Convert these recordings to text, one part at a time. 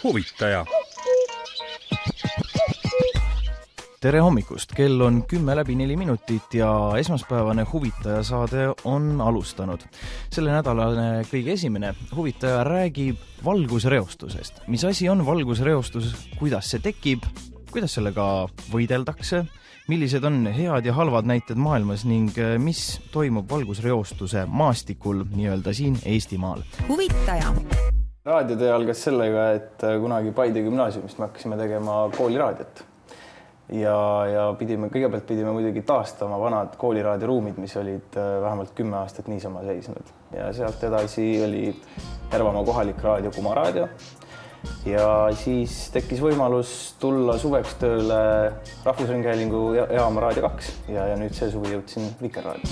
Huvitaja. Tere hommikust, kell on 10:04 ja esmaspäevane Huvitaja saade on alustanud. Selle nädalane kõige esimene Huvitaja räägib valgusreostusest. Mis asi on valgusreostus, kuidas see tekib, kuidas sellega võideldakse, millised on head ja halvad näited maailmas ning mis toimub valgusreostuse maastikul nii-öelda siin Eestimaal. Huvitaja. Raadiotöö algas sellega, et kunagi Paide gümnaasiumist me hakkasime tegema kooliraadiot. Ja kõigepealt pidime muidugi taastama vanad kooliraadioruumid, mis olid vähemalt 10 aastat niisama seisnud. Ja sealt edasi oli Järvamaa kohalik raadio Kuma raadio. Ja siis tekkis võimalus tulla suveks tööle Rahvusringhäälingu jaama Raadio 2 ja nüüd see suvi jõudsin Vikerraadio.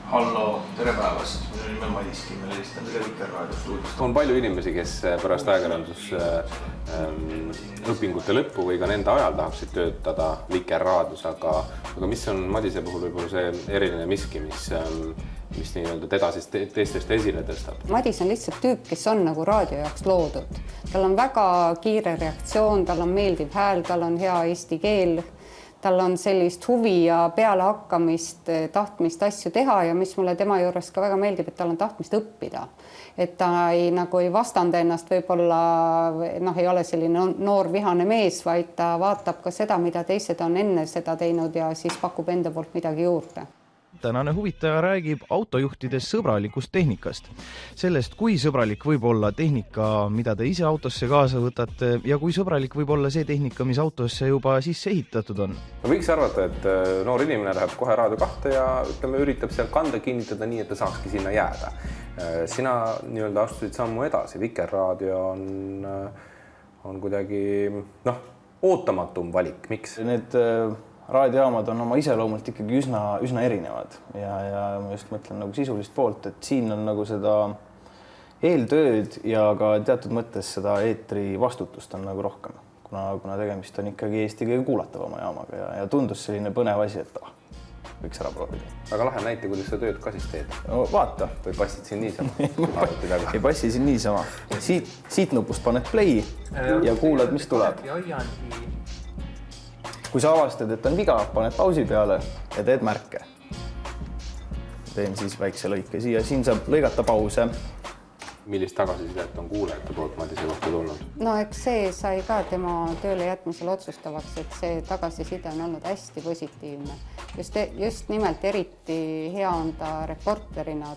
Hallo, tere päevast. Minu nimi on Madiski, me helistan teile Vikerraadio stuudiost. On palju inimesi, kes pärast ajakirjandus õpingute lõppu või ka nende ajal tahaksid töötada Vikerraadios, aga mis on Madise puhul võib-olla see eriline miski, mis nii-öelda teda siis teistest esile tõstab? Madis on lihtsalt tüüp, kes on nagu raadio jaoks loodud. Tal on väga kiire reaktsioon, tal on meeldiv hääl, tal on hea eesti keel. Tal on sellist huvi ja pealehakkamist, tahtmist asju teha ja mis mulle tema juures ka väga meeldib, et tal on tahtmist õppida. Et ta ei vastanda ennast võib-olla, ei ole selline noor vihane mees, vaid ta vaatab ka seda, mida teised on enne seda teinud ja siis pakub enda poolt midagi juurde. Tänane Huvitaja räägib autojuhtides sõbralikust tehnikast. Sellest, kui sõbralik võib olla tehnika, mida te ise autosse kaasa võtate ja kui sõbralik võib olla see tehnika, mis autosse juba sisse ehitatud on. Võiks arvata, et noor inimene läheb kohe Raadio 2 ja üritab seal kanda kinnitada nii, et ta saakski sinna jääda. Sina nii-öelda astusid sammu edasi. Vikerraadio on kuidagi ootamatum valik. Miks? Need raadiojaamad on oma iseloomult ikkagi üsna erinevad ja ma just mõtlen sisulist poolt, et siin on seda eeltööd ja ka teatud mõttes seda eetri vastutust on rohkem, kuna tegemist on ikkagi Eesti kõige kuulatavama jaamaga ja tundus selline põnev asi, et võiks ära proovida. Väga lahe näite, kuidas sa tööd ka siis teed. No vaata. Või passid siin niisama? Ei passi siin niisama. Siit nupust paned play ja kuulad, mis tuleb. Kui sa avastad, et on viga, paned pausi peale ja teed märke. Teen siis väikse lõike siia. Siin saab lõigata pause. Millist tagasisidet on kuulajate poolt Madise kohta tulnud? No eks see sai ka tema tööle jätmisel otsustavaks, et see tagasiside on olnud hästi positiivne. Just nimelt eriti hea on ta reporterina,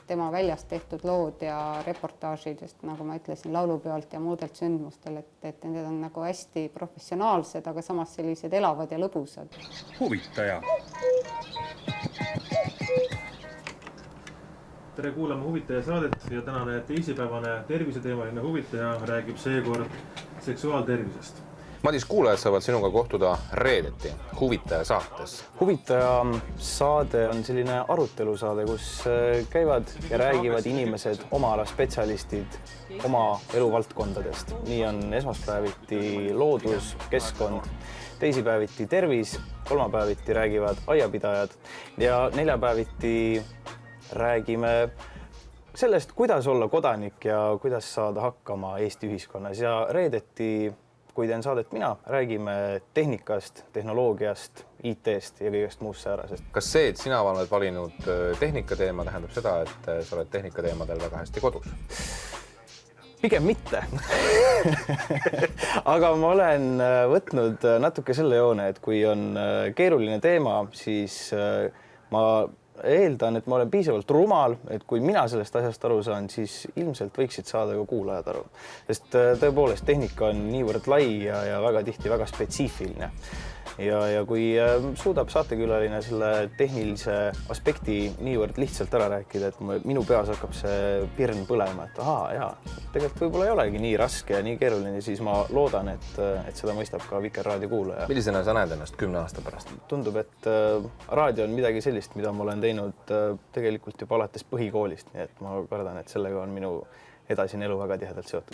tema väljast tehtud lood ja reportaažidest, nagu ma ütlesin, laulupeolt ja muudelt sündmustel, et need on hästi professionaalsed, aga samas sellised elavad ja lõbusad. Huvitaja. Tere kuulama Huvitaja saadet ja tänane teisipäevane terviseteemaline Huvitaja räägib seekord seksuaaltervisest. Madis, kuulajad saavad sinuga kohtuda reedeti Huvitaja saates. Huvitaja saade on selline arutelusaade, kus käivad ja räägivad inimesed oma ala spetsialistid oma eluvaldkondadest. Nii on esmaspäeviti loodus, keskkond, teisipäeviti tervis, kolmapäeviti räägivad aiapidajad ja neljapäeviti räägime sellest, kuidas olla kodanik ja kuidas saada hakkama Eesti ühiskonnas ja reedeti, kui teen saadet mina, räägime tehnikast, tehnoloogiast, IT-st ja kõigest muust säärasest. Kas see, et sina oled valinud tehnikateema, tähendab seda, et sa oled tehnikateemadel väga hästi kodus? Pigem mitte. Aga ma olen võtnud natuke selle joone, et kui on keeruline teema, siis ma eeldan, et ma olen piisavalt rumal, et kui mina sellest asjast aru saan, siis ilmselt võiksid saada ka kuulajad aru. Sest tõepoolest tehnika on niivõrd lai ja väga tihti väga spetsiifiline. Ja kui suudab saatekülaline selle tehnilise aspekti niivõrd lihtsalt ära rääkida, et minu peas hakkab see pirn põlema, et tegelikult võib-olla ei olegi nii raske ja nii keeruline, siis ma loodan, et seda mõistab ka Vikerraadio kuulaja. Millisena sa näed ennast 10 aasta pärast? Tundub, et raadio on midagi sellist, mida ma olen teinud tegelikult juba alates põhikoolist, nii et ma kardan, et sellega on minu edasine elu väga tihedalt seotud.